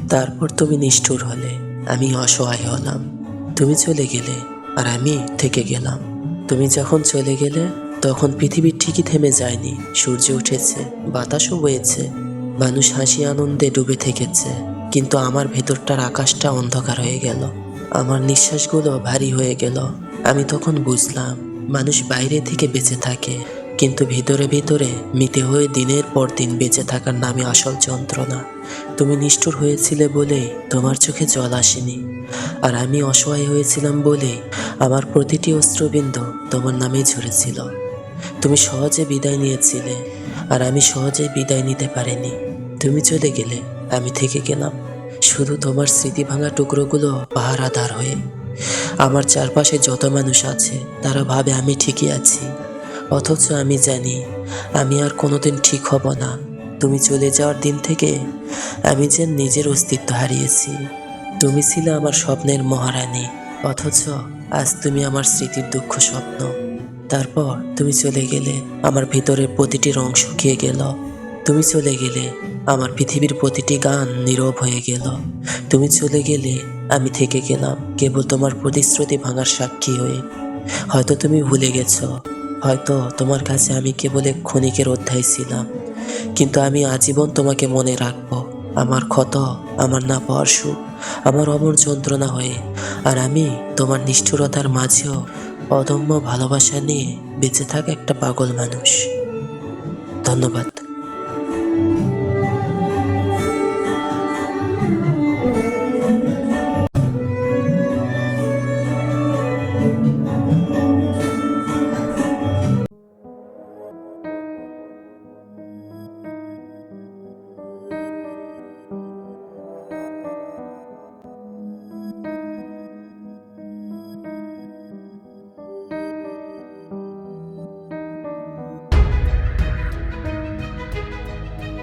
তারপর তুমি নিষ্ঠুর হলে, আমি অসহায় হলাম। তুমি চলে গেলে আর আমি থেকে গেলাম। তুমি যখন চলে গেলে তখন পৃথিবী ঠিকই থেমে যায়নি। সূর্য উঠেছে, বাতাসও বয়েছে, মানুষ হাসি আনন্দে ডুবে থেকেছে। কিন্তু আমার ভেতরটার আকাশটা অন্ধকার হয়ে গেল। আমার নিঃশ্বাসগুলো ভারী হয়ে গেল। আমি তখন বুঝলাম, মানুষ বাইরে থেকে বেঁচে থাকে, কিন্তু ভিতরে ভিতরে মৃতে হয়ে দিনের পর দিন বেঁচে থাকার নামে আসল যন্ত্রণা। তুমি নিষ্ঠুর হয়েছিলে বলেই তোমার চোখে জল আসেনি, আর আমি অসহায় হয়েছিলাম বলেই আমার প্রতিটি অশ্রুবিন্দু তোমার নামেই ঝরেছিল। তুমি সহজে বিদায় নিয়েছিলে, আর আমি সহজে বিদায় নিতে পারিনি। তুমি চলে গেলে, আমি থেকে গেলাম, শুধু তোমার স্মৃতি ভাঙা টুকরোগুলো পাহারাদার হয়ে। আমার চারপাশে যত মানুষ আছে তারা ভাবে আমি ঠিকই আছি, অথচ আমি জানি আমি আর কোনোদিন ঠিক হব না। তুমি চলে যাওয়ার দিন থেকে আমি যেন নিজের অস্তিত্ব হারিয়েছি। তুমি ছিলে আমার স্বপ্নের মহারানী, অথচ আজ তুমি আমার স্মৃতির দুঃখ স্বপ্ন। তারপর তুমি চলে গেলে, আমার ভিতরের প্রতিটি রং শুকিয়ে গেল। তুমি চলে গেলে, আমার পৃথিবীর প্রতিটি গান নীরব হয়ে গেল। তুমি চলে গেলে, আমি থেকে গেলাম কেবল তোমার প্রতিশ্রুতি ভাঙার সাক্ষী হয়ে। হয়তো তুমি ভুলে গেছো, হয়তো তোমার কাছে আমি কেবল এক ক্ষণিকের অধ্যায় ছিলাম, কিন্তু আমি আজীবন তোমাকে মনে রাখবো। আমার ক্ষত, আমার না পাওয়ার সুখ, আমার অমর যন্ত্রণা হয়ে। আর আমি তোমার নিষ্ঠুরতার মাঝেও অদম্য ভালোবাসা নিয়ে বেঁচে থাকা একটা পাগল মানুষ। ধন্যবাদ।